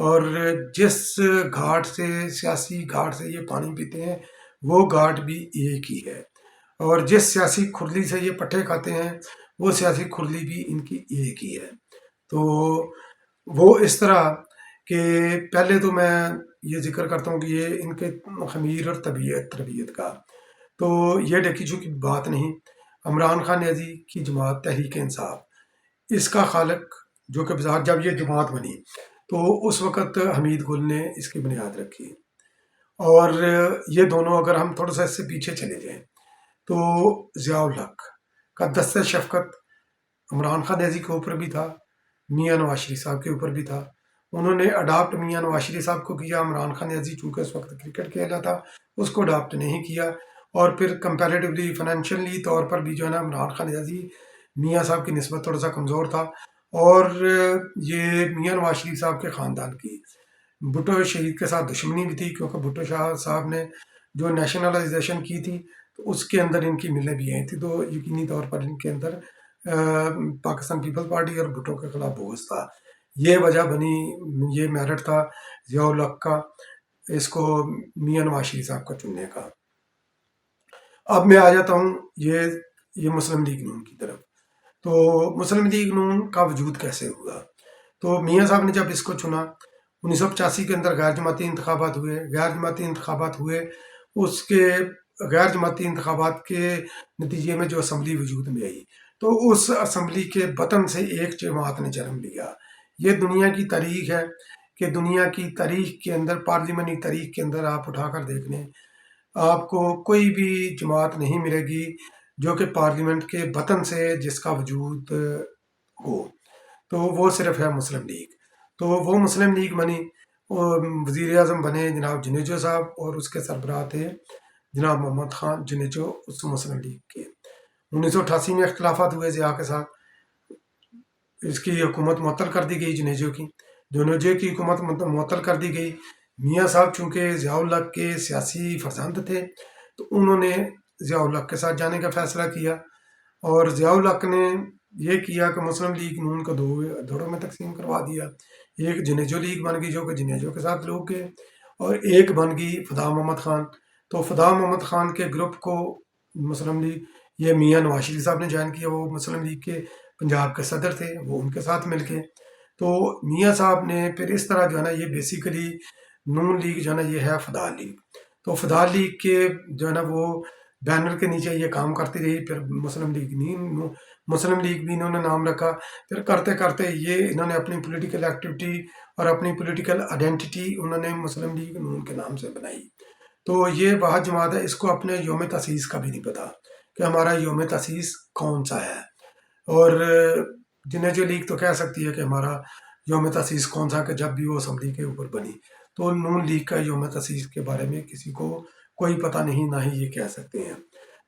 اور جس گھاٹ سے سیاسی گھاٹ سے یہ پانی پیتے ہیں وہ گھاٹ بھی ایک ہی ہے، اور جس سیاسی کھرلی سے یہ پٹھے کھاتے ہیں وہ سیاسی کھرلی بھی ان کی ایک ہی ہے۔ تو وہ اس طرح کہ پہلے تو میں یہ ذکر کرتا ہوں کہ یہ ان کے خمیر اور تربیت کا، تو یہ ڈکی چھپی بات نہیں۔ عمران خان نیازی کی جماعت تحریک انصاف، اس کا خالق جو کہ بذات جب یہ جماعت بنی تو اس وقت حمید گل نے اس کی بنیاد رکھی، اور یہ دونوں اگر ہم تھوڑا سا اس سے پیچھے چلے جائیں تو ضیاء الحق کا دست شفقت عمران خان نیازی کے اوپر بھی تھا، میاں نواز شریف صاحب کے اوپر بھی تھا۔ انہوں نے اڈاپٹ میاں نواز شریف صاحب کو کیا، عمران خان نیازی چونکہ اس وقت کرکٹ کھیل رہا تھا اس کو اڈاپٹ نہیں کیا، اور پھر کمپیریٹیولی فائنینشلی طور پر بھی جو ہے نا عمران خان نیازی میاں صاحب کی نسبت تھوڑا سا کمزور تھا، اور یہ میاں نواز شریف صاحب کے خاندان کی بھٹو شہید کے ساتھ دشمنی بھی تھی، کیونکہ بھٹو شاہ صاحب نے جو نیشنلائزیشن کی تھی تو اس کے اندر ان کی ملیں بھی آئی تھی، تو یقینی طور پر ان کے اندر پاکستان پیپل پارٹی اور بھٹو کے خلاف بغض تھا۔ یہ وجہ بنی، یہ میرٹ تھا ضیاء الحق کا اس کو میاں نواز شریف صاحب کا چننے کا۔ اب میں آ جاتا ہوں یہ مسلم لیگ نون کی طرف۔ تو مسلم لیگ نون کا وجود کیسے ہوا؟ تو میاں صاحب نے جب اس کو چنا 1985 کے اندر غیر جماعتی انتخابات ہوئے، اس کے غیر جماعتی انتخابات کے نتیجے میں جو اسمبلی وجود میں آئی تو اس اسمبلی کے بطن سے ایک جماعت نے جنم لیا۔ یہ دنیا کی تاریخ ہے کہ دنیا کی تاریخ کے اندر، پارلیمنی تاریخ کے اندر آپ اٹھا کر دیکھ لیں، آپ کو کوئی بھی جماعت نہیں ملے گی جو کہ پارلیمنٹ کے بطن سے جس کا وجود ہو، تو وہ صرف ہے مسلم لیگ۔ تو وہ مسلم لیگ بنی، وزیر اعظم بنے جناب جنیجو صاحب، اور اس کے سربراہ تھے جناب محمد خان جنیجو اس مسلم لیگ کے۔ 1988 میں اختلافات ہوئے ضیاء کے ساتھ، اس کی حکومت معطل کر دی گئی، جنیجو کی حکومت معطل کر دی گئی۔ میاں صاحب چونکہ ضیاء الحق کے سیاسی فرزند تھے تو انہوں نے ضیاء الحق کے ساتھ جانے کا فیصلہ کیا، اور ضیاء الحق نے یہ کیا کہ مسلم لیگ نون کو دو دھڑوں میں تقسیم کروا دیا۔ ایک جنیجو لیگ بن گئی جو کہ جنیجو کے ساتھ لوگ گئے، اور ایک بن گئی فدا محمد خان۔ تو فدا محمد خان کے گروپ کو مسلم لیگ، یہ میاں نواز شریف صاحب نے جوائن کیا، وہ مسلم لیگ کے پنجاب کے صدر تھے، وہ ان کے ساتھ مل کے۔ تو میاں صاحب نے پھر اس طرح جو ہے نا یہ بیسیکلی نون لیگ جو ہے نا یہ ہے فدا لیگ، تو فدا لیگ کے جو ہے نا وہ بینر کے نیچے یہ کام کرتی رہی۔ پھر مسلم لیگ بھی انہوں نے نام رکھا، پھر کرتے کرتے یہ انہوں نے اپنی پولیٹیکل ایکٹیویٹی اور اپنی پولیٹیکل آئیڈینٹی انہوں نے مسلم لیگ نون کے نام سے بنائی۔ تو یہ واحد جماعت ہے، اس کو اپنے یوم تاسیس کا بھی نہیں پتا کہ ہمارا یوم تاسیس کون سا ہے، اور جنیجو لیگ تو کہہ سکتی ہے کہ ہمارا یوم تاسیس کون سا، کہ جب بھی وہ اسمبلی کے اوپر بنی۔ تو نون لیگ کا یوم تاسیس کے بارے میں کسی کو کوئی پتہ نہیں، نہ ہی یہ کہہ سکتے ہیں۔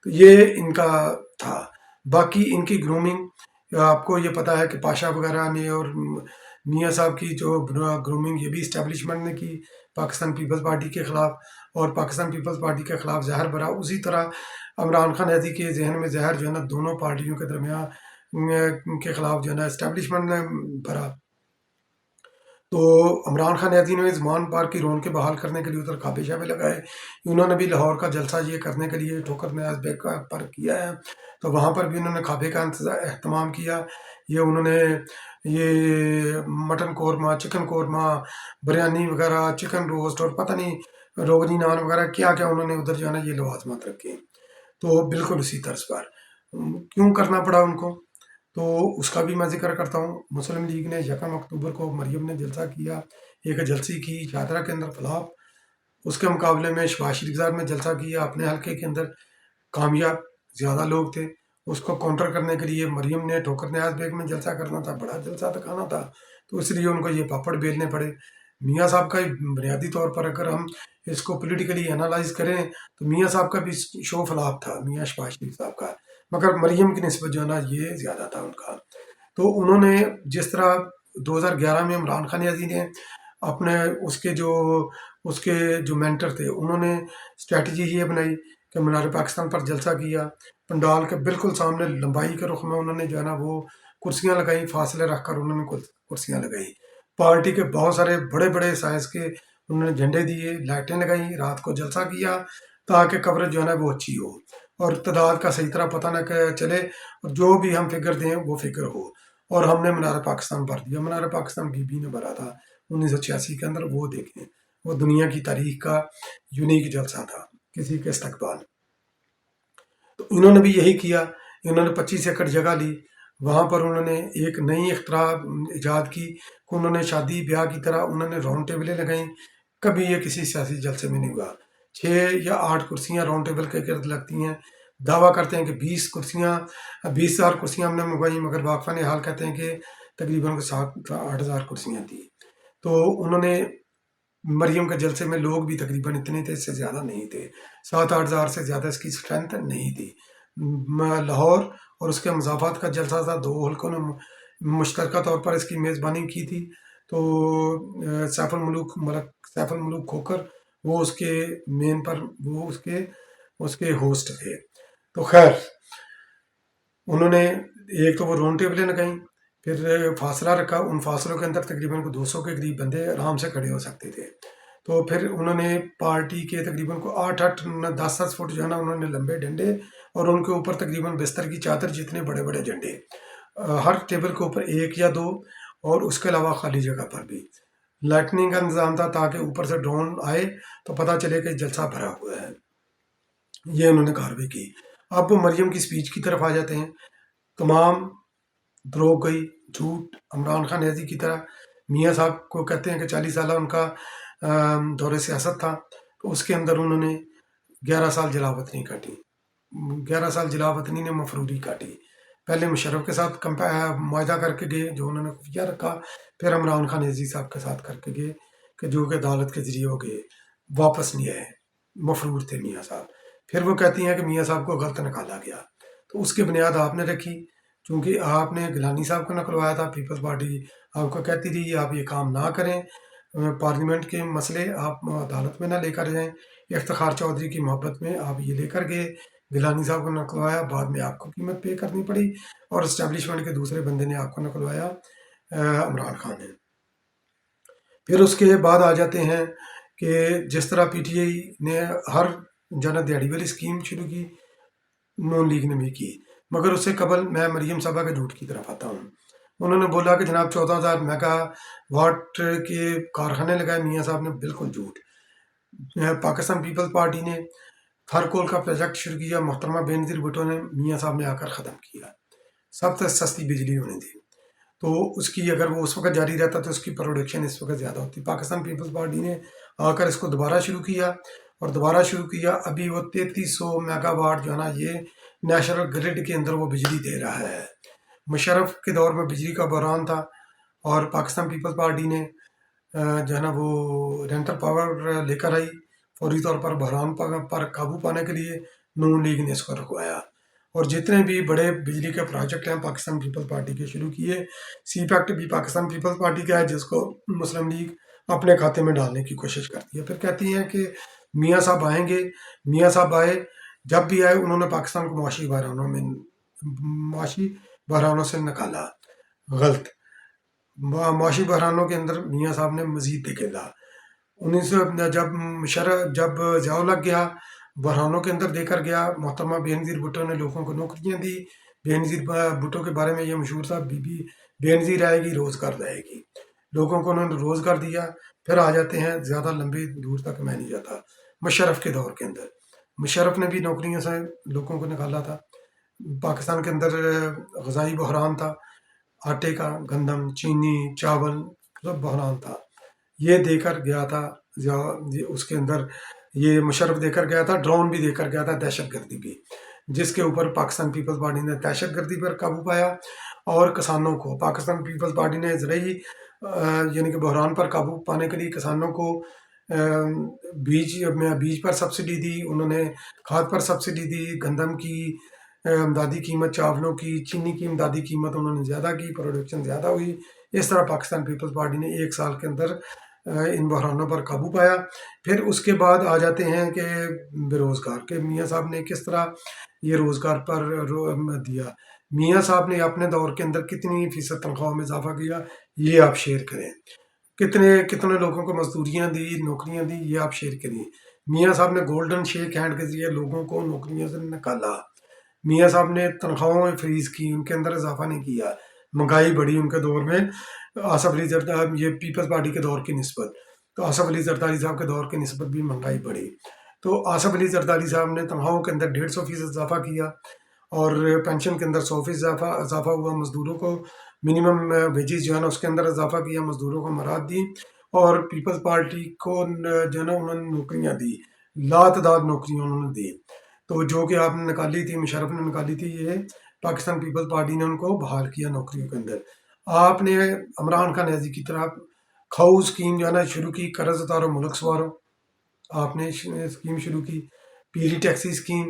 تو یہ ان کا تھا۔ باقی ان کی گرومنگ آپ کو یہ پتہ ہے کہ پاشا وغیرہ نے اور میاں صاحب کی جو گرومنگ یہ بھی اسٹیبلشمنٹ نے کی پاکستان پیپلز پارٹی کے خلاف، اور پاکستان پیپلز پارٹی کے خلاف زہر بھرا۔ اسی طرح عمران خان نیازی کے ذہن میں زہر جو ہے نا دونوں پارٹیوں کے درمیان کے خلاف جو ہے نا اسٹیبلشمنٹ نے بھرا۔ تو عمران خان نیازی نے زمان پار کی رون کے بحال کرنے کے لیے ادھر کھابے شابے لگائے۔ انہوں نے بھی لاہور کا جلسہ یہ کرنے کے لیے ٹھوکر نیاز بیگ پر کیا ہے، تو وہاں پر بھی انہوں نے کھابے کا اہتمام کیا۔ یہ انہوں نے یہ مٹن قورمہ، چکن قورمہ، بریانی وغیرہ، چکن روسٹ، اور پتہ نہیں روغنی نان وغیرہ کیا کیا انہوں نے ادھر جو ہے نا یہ لوازمات رکھے۔ تو بالکل اسی طرز پر کیوں کرنا پڑا ان کو، تو اس کا بھی میں ذکر کرتا ہوں۔ مسلم لیگ نے 1 اکتوبر کو مریم نے جلسہ کیا، ایک جلسی کی شاہدرہ کے اندر فلاپ، اس کے مقابلے میں شہباز شریف صاحب نے جلسہ کیا اپنے حلقے کے اندر، کامیاب، زیادہ لوگ تھے۔ اس کو کاؤنٹر کرنے کے لیے مریم نے ٹھوکر نیاز بیگ میں جلسہ کرنا تھا، بڑا جلسہ دکھانا تھا، تو اس لیے ان کو یہ پاپڑ بیلنے پڑے۔ میاں صاحب کا بنیادی طور پر اگر ہم اس کو پولیٹیکلی انالائز کریں تو میاں صاحب کا بھی شو فلاپ تھا، میاں شہباز شریف صاحب کا، مگر مریم کی نسبت جو ہے نا یہ زیادہ تھا ان کا۔ تو انہوں نے جس طرح 2011 میں عمران خان نیازی نے اپنے اس کے جو مینٹر تھے انہوں نے اسٹریٹجی یہ بنائی کہ مینار پاکستان پر جلسہ کیا، پنڈال کے بالکل سامنے لمبائی کے رخ میں انہوں نے جو ہے نا وہ کرسیاں لگائی، فاصلے رکھ کر انہوں نے کرسیاں لگائی۔ پارٹی کے بہت سارے بڑے بڑے سائز کے انہوں نے جھنڈے دیے، لائٹیں لگائیں، رات کو جلسہ کیا تاکہ کوریج جو ہے نا وہ اچھی ہو اور اقتدار کا صحیح طرح پتہ نہ چلے، اور جو بھی ہم فگر دیں وہ فگر ہو۔ اور ہم نے منار پاکستان بھر دیا، منار پاکستان بی بی نے بھرا تھا 1986 کے اندر، وہ دیکھیں، وہ دنیا کی تاریخ کا یونیک جلسہ تھا کسی کے استقبال۔ تو انہوں نے بھی یہی کیا، انہوں نے 25 ایکڑ جگہ لی، وہاں پر انہوں نے ایک نئی اختراع ایجاد کی کہ انہوں نے شادی بیاہ کی طرح انہوں نے راؤنڈ ٹیبلیں لگائیں، کبھی یہ کسی سیاسی جلسے میں نہیں ہوا۔ 6 یا 8 کرسیاں راؤنڈ ٹیبل کے گرد لگتی ہیں، دعویٰ کرتے ہیں کہ 20,000 کرسیاں ہم نے منگوائیں، مگر واقفہ نے حال کہتے ہیں کہ تقریباً 7-8 ہزار کرسیاں تھیں۔ تو انہوں نے مریم کے جلسے میں لوگ بھی تقریباً اتنے تھے، اس سے زیادہ نہیں تھے، 7-8 ہزار سے زیادہ اس کی اسٹرینتھ نہیں تھی۔ لاہور اور اس کے مضافات کا جلسہ تھا، 2 حلقوں نے مشترکہ طور پر اس کی میزبانی کی تھی۔ تو ملک سیف الملوک کھوکر وہ اس کے مین پر وہ اس کے ہوسٹ تھے۔ تو خیر انہوں نے ایک تو وہ راؤنڈ ٹیبلیں لگائیں، پھر فاصلہ رکھا، ان فاصلوں کے اندر تقریباً 200 کے قریب بندے آرام سے کھڑے ہو سکتے تھے۔ تو پھر انہوں نے پارٹی کے تقریباً 8-10 فٹ جو ہے نا انہوں نے لمبے ڈنڈے، اور ان کے اوپر تقریباً بستر کی چادر جتنے بڑے بڑے جھنڈے، ہر ٹیبل کے اوپر 1 یا 2، اور اس کے علاوہ خالی جگہ پر بھی لائٹننگ کا انتظام تھا تاکہ اوپر سے ڈرون آئے تو پتہ چلے کہ جلسہ بھرا ہوا ہے۔ یہ انہوں نے کارروائی کی۔ اب وہ مریم کی سپیچ کی طرف آ جاتے ہیں۔ تمام دروغ گئی، جھوٹ، عمران خان ایزی کی طرح میاں صاحب کو کہتے ہیں کہ 40 سالہ ان کا دور سیاست تھا، تو اس کے اندر انہوں نے 11 سال جلا وطنی کاٹی، 11 سال جلا وطنی نے مفروری کاٹی۔ پہلے مشرف کے ساتھ معاہدہ کر کے گئے جو انہوں نے خفیہ رکھا، پھر عمران خان ایزی صاحب کے ساتھ کر کے گئے کہ جو کہ عدالت کے ذریعے ہو گئے، واپس نہیں آئے، مفرور تھے میاں صاحب۔ پھر وہ کہتی ہیں کہ میاں صاحب کو غلط نکالا گیا، تو اس کی بنیاد آپ نے رکھی، چونکہ آپ نے گیلانی صاحب کو نکلوایا تھا۔ پیپلز پارٹی آپ کو کہتی رہی آپ یہ کام نہ کریں، پارلیمنٹ کے مسئلے آپ عدالت میں نہ لے کر جائیں، افتخار چودھری کی محبت میں آپ یہ لے کر گئے، گیلانی صاحب کو نکلوایا، بعد میں آپ کو قیمت پے کرنی پڑی، اور اسٹیبلشمنٹ کے دوسرے بندے نے آپ کو نکلوایا، عمران خان نے۔ پھر اس کے بعد آ جاتے ہیں کہ جس طرح پی ٹی آئی نے ہر جنت دیہڑی والی اسکیم شروع کی، نون لیگ نے بھی کی، مگر اس سے قبل میں مریم صاحبہ کے جھوٹ کی طرف آتا ہوں۔ انہوں نے بولا کہ جناب 14,000 میگا واٹ کے کارخانے لگائے، میاں صاحب نے بالکل جھوٹ۔ پاکستان پیپلز پارٹی نے تھرکول کا پروجیکٹ شروع کیا، محترمہ بینظیر بھٹو نے میاں صاحب نے آ کر ختم کیا، سب سے سستی بجلی ہونے دی، تو اس کی اگر وہ اس وقت جاری رہتا تو اس کی پروڈکشن اس وقت زیادہ ہوتی۔ پاکستان پیپلز پارٹی نے آ کر اس کو دوبارہ شروع کیا، اور دوبارہ شروع کیا، ابھی وہ 3300 میگا واٹ جو ہے نا یہ نیشنل گرڈ کے اندر وہ بجلی دے رہا ہے۔ مشرف کے دور میں بجلی کا بحران تھا، اور پاکستان پیپلز پارٹی نے جو ہے نا وہ رینٹل پاور لے کر آئی، فوری طور پر بحران پر قابو پانے کے لیے نون لیگ نے اس کو رکوایا، اور جتنے بھی بڑے بجلی کے پروجیکٹ ہیں پاکستان پیپلز پارٹی کے شروع کیے۔ سی پیکٹ بھی پاکستان پیپلز پارٹی کا ہے، جس کو مسلم لیگ اپنے کھاتے میں ڈالنے کی کوشش کرتی ہے۔ پھر کہتی ہیں کہ میاں صاحب آئیں گے، میاں صاحب آئے، جب بھی آئے انہوں نے پاکستان کو معاشی بحرانوں سے نکالا، غلط۔ معاشی بحرانوں کے اندر میاں صاحب نے مزید دھکیلا۔ جب ضیاء لگ گیا، بحرانوں کے اندر دے کر گیا، محترمہ بینظیر بھٹو نے لوگوں کو نوکریاں دی۔ بینظیر بھٹو کے بارے میں یہ مشہور تھا، بی بی بینظیر آئے گی روزگار لائے گی، لوگوں کو انہوں نے روزگار دیا۔ پھر آ جاتے ہیں، زیادہ لمبی دور تک میں نہیں جاتا، مشرف کے دور کے اندر مشرف نے بھی نوکریوں سے لوگوں کو نکالا تھا۔ پاکستان کے اندر غذائی بحران تھا، آٹے کا، گندم، چینی، چاول، سب بحران تھا، یہ دے کر گیا تھا اس کے اندر، یہ مشرف دے کر گیا تھا، ڈرون بھی دے کر گیا تھا، دہشت گردی بھی، جس کے اوپر پاکستان پیپلز پارٹی نے دہشت گردی پر قابو پایا، اور کسانوں کو پاکستان پیپلز پارٹی نے زرعی یعنی کہ بحران پر قابو پانے کے لیے کسانوں کو بیج پر سبسڈی دی، انہوں نے کھاد پر سبسڈی دی، گندم کی امدادی قیمت، چاولوں کی، چینی کی امدادی قیمت انہوں نے زیادہ کی، پروڈکشن زیادہ ہوئی۔ اس طرح پاکستان پیپلز پارٹی نے 1 سال کے اندر ان بحرانوں پر قابو پایا۔ پھر اس کے بعد آ جاتے ہیں کہ بے روزگار کے میاں صاحب نے کس طرح یہ روزگار پر دیا، میاں صاحب نے اپنے دور کے اندر کتنی فیصد تنخواہ میں اضافہ کیا، یہ آپ شیئر کریں۔ کتنے کتنے لوگوں کو مزدوریاں دی، نوکریاں دی، یہ آپ شیئر کریے۔ میاں صاحب نے گولڈن شیک ہینڈ کے ذریعے لوگوں کو نوکریوں سے نکالا۔ میاں صاحب نے تنخواہوں میں فریز کی، ان کے اندر اضافہ نہیں کیا۔ مہنگائی بڑھی ان کے دور میں، آصف علی زرداری، یہ پیپلز پارٹی کے دور کی نسبت، تو آصف علی زرداری صاحب کے دور کی نسبت بھی مہنگائی بڑھی۔ تو آصف علی زرداری صاحب نے تنخواہوں کے اندر 150% اضافہ کیا، اور پینشن کے اندر 100% اضافہ ہوا۔ مزدوروں کو منیمم ویجز جو ہے نا اس کے اندر اضافہ کیا، مزدوروں کو مراد دی، اور پیپلز پارٹی کو جو ہے نا انہوں نے نوکریاں دی، لاتعداد نوکریاں انہوں نے دی۔ تو جو کہ آپ نے نکالی تھی، مشرف نے نکالی تھی، یہ پاکستان پیپلز پارٹی نے ان کو بحال کیا نوکریوں کے اندر۔ آپ نے عمران خان نیازی کی طرح کھاؤ اسکیم جو ہے نا شروع کی، قرض اتارو ملک سوارو، آپ نے اسکیم شروع کی۔ پیلی ٹیکسی اسکیم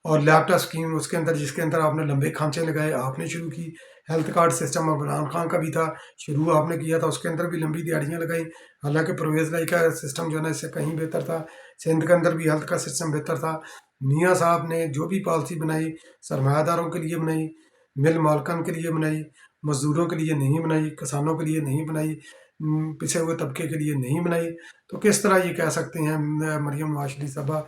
اور لیپ ٹاپ اسکیم، اس کے اندر جس کے اندر آپ نے لمبے کھانچے لگائے، آپ نے شروع کی۔ Health card system Imran Khan کا بھی تھا، شروع آپ نے کیا تھا، اس کے اندر بھی لمبی دیہڑیاں لگائیں، حالانکہ پرویز لائی کا سسٹم جو ہے نا اس سے کہیں بہتر تھا۔ سندھ کے اندر بھی ہیلتھ کا سسٹم بہتر تھا۔ میاں صاحب نے جو بھی پالیسی بنائی، سرمایہ داروں کے لیے بنائی، مل مالکان کے لیے بنائی، مزدوروں کے لیے نہیں بنائی، کسانوں کے لیے نہیں بنائی، پسے ہوئے طبقے کے لیے نہیں بنائی۔ تو کس طرح یہ کہہ سکتے ہیں مریم نواز شریف صاحبہ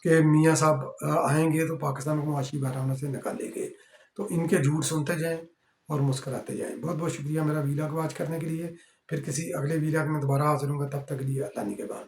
کہ میاں صاحب آئیں گے تو پاکستان کو معاشی بحرانوں سے نکالیں گے؟ تو ان کے جھوٹ سنتے جائیں اور مسکراتے جائیں۔ بہت بہت شکریہ میرا ویلاگ واچ کرنے کے لیے۔ پھر کسی اگلے ویلاگ میں دوبارہ حاضر ہوں گا، تب تک کے لیے اللہ نگہبان۔